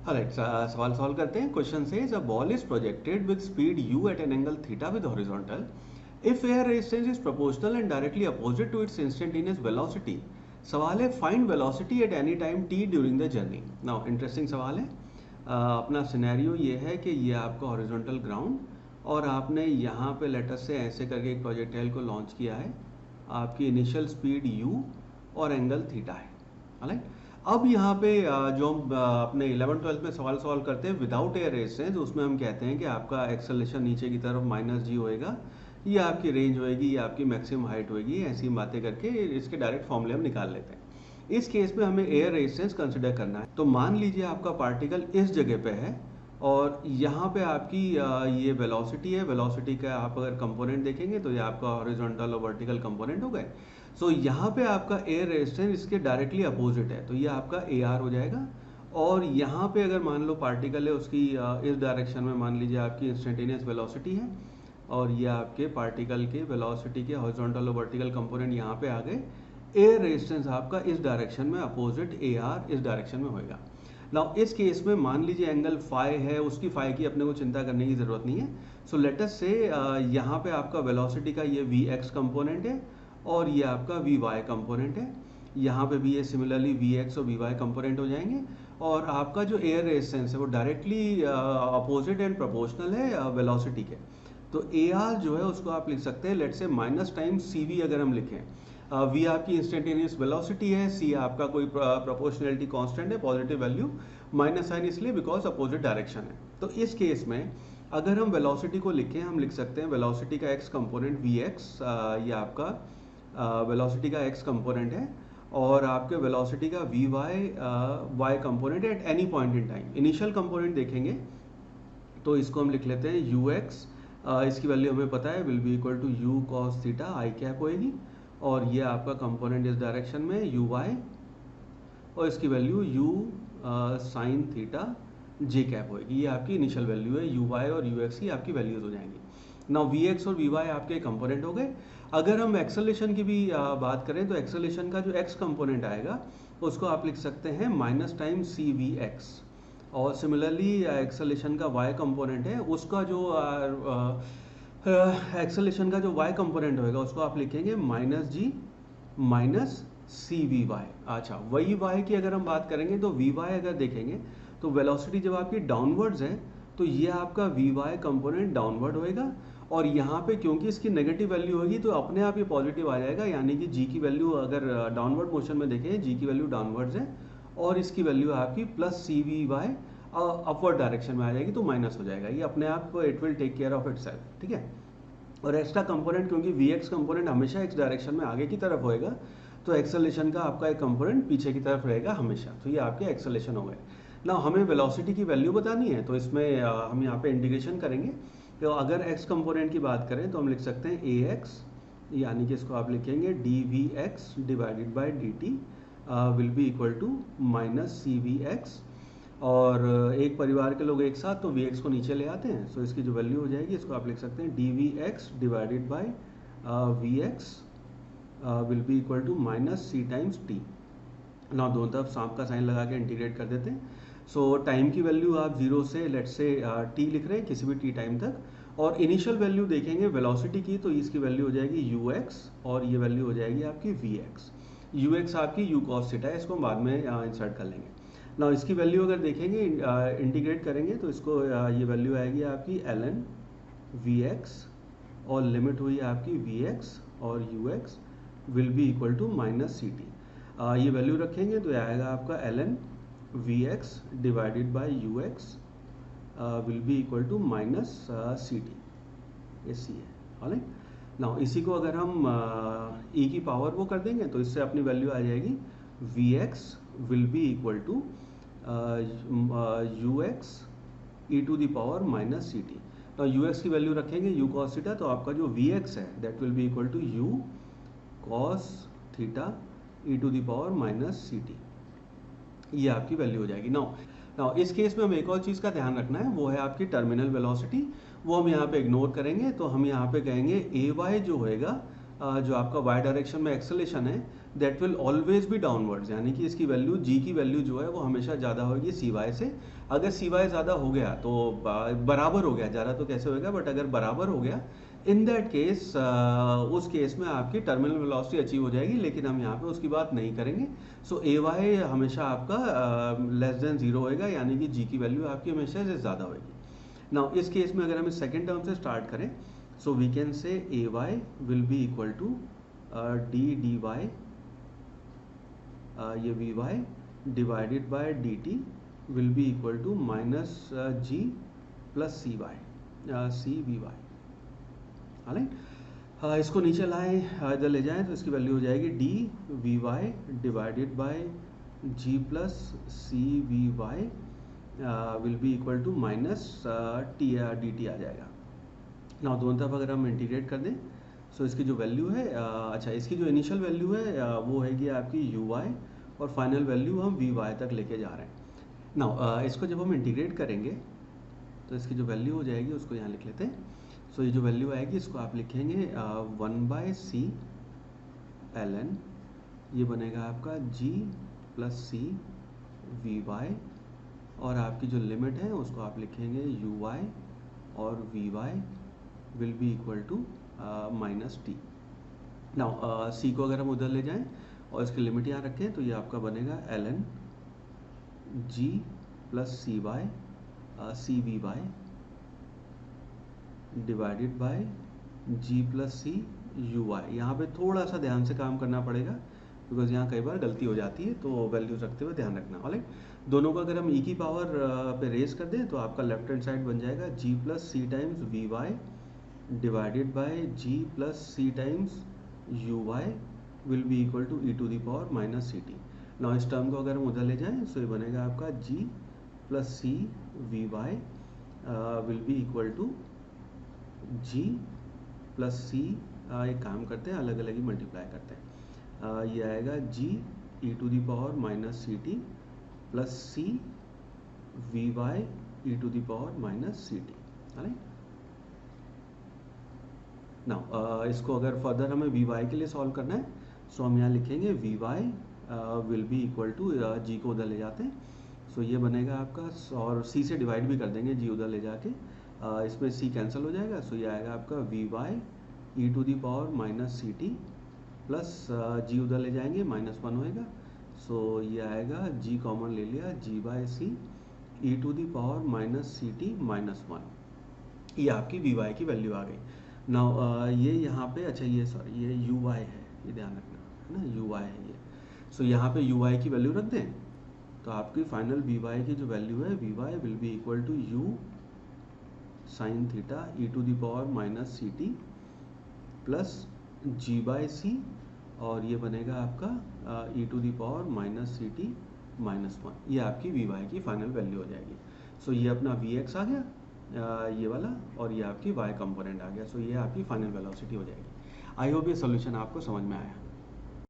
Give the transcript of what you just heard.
Right, सवाल solve करते हैं। Question says a ball is projected with speed u at an angle theta with horizontal if air resistance is proportional and directly opposite to its instantaneous velocity. सवाल है find velocity at any time t during the journey. Now interesting सवाल है। अपना scenario ये है कि ये आपका हॉरिजॉन्टल ग्राउंड और आपने यहाँ पे लेटर से ऐसे करके एक प्रोजेक्टाइल को लॉन्च किया है। आपकी इनिशियल स्पीड u और एंगल थीटा है। राइट, अब यहाँ पे जो हम अपने 11th-12th में सवाल सॉल्व करते हैं विदाउट एयर रेजिस्टेंस, उसमें हम कहते हैं कि आपका एक्सेलरेशन नीचे की तरफ -g होएगा, ये आपकी रेंज होएगी, ये आपकी मैक्सिमम हाइट होएगी। ऐसी बातें करके इसके डायरेक्ट फॉर्मूले हम निकाल लेते हैं। इस केस में हमें एयर रेजिस्टेंस कंसिडर करना है। तो मान लीजिए आपका पार्टिकल इस जगह पे है और यहाँ पे आपकी ये वेलोसिटी है। वेलोसिटी का आप अगर कंपोनेंट देखेंगे तो ये आपका हॉरिजॉन्टल और वर्टिकल कंपोनेंट हो गए। सो यहाँ पे आपका एयर रेजिस्टेंस इसके डायरेक्टली अपोजिट है, तो ये आपका AR हो जाएगा। और यहाँ पे अगर मान लो पार्टिकल है, उसकी इस डायरेक्शन में मान लीजिए आपकी इंस्टेंटेनियस वेलोसिटी है और ये आपके पार्टिकल के वेलोसिटी के हॉरिजॉन्टल और वर्टिकल कंपोनेंट यहाँ पे आ गए। एयर रेजिस्टेंस आपका इस डायरेक्शन में अपोजिट AR इस डायरेक्शन में होएगा। नाउ इस केस में मान लीजिए एंगल फाई है, उसकी फाई की अपने को चिंता करने की ज़रूरत नहीं है। सो लेट अस से यहाँ पे आपका वेलोसिटी का ये Vx कंपोनेंट है और ये आपका Vy कंपोनेंट है। यहाँ पे भी ये सिमिलरली Vx और Vy कंपोनेंट हो जाएंगे और आपका जो एयर रेजिस्टेंस है वो डायरेक्टली अपोजिट एंड प्रोपोर्शनल है वेलोसिटी के। तो AR जो है उसको आप लिख सकते हैं लेट से माइनस टाइम CV अगर हम लिखें। V आपकी इंस्टेंटेनियस वेलोसिटी है, C आपका कोई प्रोपोर्शनलिटी कांस्टेंट है, पॉजिटिव वैल्यू, माइनस साइन इसलिए बिकॉज अपोजिट डायरेक्शन है। तो इस केस में अगर हम वेलोसिटी को लिखें, हम लिख सकते हैं वेलोसिटी का x कंपोनेंट Vx, ये आपका वेलोसिटी का x कंपोनेंट है और आपके वेलोसिटी का Vy y component at any point in time. Initial component देखेंगे तो इसको हम लिख लेते हैं Ux, इसकी वैल्यू हमें पता है will be equal to u cos theta i cap होएगी और ये आपका कंपोनेंट इस डायरेक्शन में Uy और इसकी value u sin theta j cap होएगी। ये आपकी इनिशियल वैल्यू है, Uy और Ux की आपकी वैल्यूज हो जाएंगी। नाउ Vx और Vy आपके कंपोनेंट हो गए। अगर हम एक्सेलरेशन की भी बात करें तो एक्सेलरेशन का जो x कंपोनेंट आएगा उसको आप लिख सकते हैं माइनस टाइम CVx और सिमिलरली एक्सेलरेशन का y कंपोनेंट है, उसका जो एक्सेलरेशन का जो y कंपोनेंट होएगा उसको आप लिखेंगे -g माइनस CVy। अच्छा, वही y की अगर हम बात करेंगे तो Vy अगर देखेंगे तो वेलोसिटी जब आपकी डाउनवर्ड्स है तो ये आपका Vy कंपोनेंट डाउनवर्ड होएगा और यहाँ पे क्योंकि इसकी नेगेटिव वैल्यू होगी तो अपने आप ये पॉजिटिव आ जाएगा, यानी कि g की वैल्यू अगर डाउनवर्ड मोशन में देखें g की वैल्यू डाउनवर्ड्स है और इसकी वैल्यू आपकी प्लस CVy अपवर्ड डायरेक्शन में आ जाएगी तो माइनस हो जाएगा। ये अपने आप it will take care of itself, ठीक है। और एक्स्ट्रा कंपोनेंट क्योंकि Vx कंपोनेंट हमेशा x डायरेक्शन में आगे की तरफ होएगा तो एक्सेलरेशन का आपका एक कंपोनेंट पीछे की तरफ रहेगा हमेशा। तो ये आपके एक्सेलरेशन हो गए। ना हमें वेलोसिटी की वैल्यू बतानी है तो इसमें हम यहाँ पे इंटीग्रेशन करेंगे। तो अगर x कंपोनेंट की बात करें तो हम लिख सकते हैं ax, यानी कि इसको आप लिखेंगे dvx divided by dt will be equal to minus CVx और एक परिवार के लोग एक साथ तो Vx को नीचे ले आते हैं। सो इसकी जो वैल्यू हो जाएगी इसको आप लिख सकते हैं dvx divided by Vx will be equal to minus C times t। ना दोनों तरफ सांप का साइन लगा के इंटीग्रेट कर देते हैं। सो टाइम की वैल्यू आप 0 से लेट से t लिख रहे हैं किसी भी t टाइम तक और इनिशियल वैल्यू देखेंगे वेलोसिटी की तो इसकी वैल्यू हो जाएगी ux और ये वैल्यू हो जाएगी आपकी Vx। ux आपकी u cos थीटा है, इसको हम बाद में इंसर्ट कर लेंगे। ना इसकी वैल्यू अगर देखेंगे इंटीग्रेट करेंगे तो इसको ये वैल्यू आएगी आपकी ln Vx और लिमिट हुई आपकी Vx और ux will be equal to minus CT। ये वैल्यू रखेंगे तो आएगा आपका ln Vx divided by ux will be equal to minus CT। ये C है, ऑलराइट। नाउ इसी को अगर हम e की पावर वो कर देंगे तो इससे अपनी वैल्यू आ जाएगी Vx will be equal to ux e to the power minus CT। तो ux की वैल्यू रखेंगे u cos थीटा तो आपका जो Vx है that will be equal to u cos theta e to the power minus CT। ये आपकी value हो जाएगी। नाउ इस केस में हम एक और चीज़ का ध्यान रखना है, वो है आपकी टर्मिनल वेलोसिटी। वो हम यहाँ पे इग्नोर करेंगे तो हम यहाँ पे कहेंगे ay जो होएगा जो आपका y डायरेक्शन में एक्सेलरेशन है that will always be downwards, यानी कि इसकी वैल्यू जी की वैल्यू जो है वो हमेशा ज़्यादा होगी सी वाई से। अगर सी वाई ज़्यादा हो गया तो बराबर हो गया, ज़्यादा तो कैसे होगा, बट अगर बराबर हो गया इन दैट केस, उस केस में आपकी टर्मिनल वेलोसिटी अचीव हो जाएगी, लेकिन हम यहाँ पे उसकी बात नहीं करेंगे। सो ए वाई हमेशा आपका लेस देन जीरो होएगा, यानी कि जी की वैल्यू आपकी हमेशा से ज़्यादा होगी। नाउ इस केस में अगर हम सेकेंड टर्म से स्टार्ट करें, सो we can say A Y will be equal to D D Y, ये V Y divided by D T will be equal to minus G plus C Y, C V Y. हालांकि इसको नीचे लाएं, इधर ले जाएं तो इसकी वैल्यू हो जाएगी D V Y divided by G plus C V Y will be equal to minus T D T आ जाएगा। ना दोनों तरफ अगर हम इंटीग्रेट कर दें, सो इसकी जो वैल्यू है, अच्छा इसकी जो इनिशियल वैल्यू है वो हैगी आपकी यू वाई, और फाइनल वैल्यू हम वी वाई तक लेके जा रहे हैं। ना इसको जब हम इंटीग्रेट करेंगे तो इसकी जो वैल्यू हो जाएगी उसको यहाँ लिख लेते हैं। सो ये जो वैल्यू आएगी इसको आप लिखेंगे 1/c ln, ये बनेगा आपका g plus C V Y, और आपकी जो लिमिट है उसको आप लिखेंगे यू वाई और V Y will be equal to minus T. Now C को अगर हम उधर ले जाएं और इसकी लिमिट यहाँ रखें तो ये आपका बनेगा ln g plus C Y C V Y divided by G plus C U Y. यहाँ पे थोड़ा सा ध्यान से काम करना पड़ेगा बिकॉज यहाँ कई बार गलती हो जाती है, तो वैल्यूज रखते हुए ध्यान रखना। ऑलराइट, दोनों को अगर हम ई की पावर पे रेस कर दें तो आपका लेफ्ट हैंड साइड बन जाएगा G plus C times V Y divided by G plus C times U Y will be equal to E to the power minus C T. Now इस term को अगर हम उधर ले जाएं तो ये बनेगा आपका G plus C V Y will be equal to G plus C, एक काम करते हैं अलग अलग ही मल्टीप्लाई करते हैं, ये आएगा G E to the power minus C T plus C V Y E to the power minus C T. Now इसको अगर फर्दर हमें वी वाई के लिए सॉल्व करना है, सो हम यहाँ लिखेंगे V Y will be equal to, G को उधर ले जाते हैं, सो ये बनेगा आपका, और सी से डिवाइड भी कर देंगे जी उधर ले जाके, इसमें सी कैंसिल हो जाएगा, सो ये आएगा आपका V Y E to the power minus C T plus G उधर ले जाएंगे माइनस वन होएगा, सो ये आएगा जी कॉमन ले लिया G by C E to the power minus C T minus one. ये आपकी वी वाई की वैल्यू आ गई। नाउ ये यहाँ पे, अच्छा ये सॉरी ये यू वाई है, ये ध्यान रखना है ना, यू वाई है ये। सो यहाँ पे यू वाई की वैल्यू रख दें तो आपकी फाइनल वी वाई की जो वैल्यू है V Y will be equal to U sine theta E to the power minus C T plus G by C, और ये बनेगा आपका E to the power minus C T minus one. ये आपकी V Y की final value हो जाएगी। सो ये अपना वी एक्स आ गया ये वाला, और ये आपकी वाई कंपोनेंट आ गया। सो ये आपकी फाइनल वेलोसिटी हो जाएगी। आई होप ये सोल्यूशन आपको समझ में आया।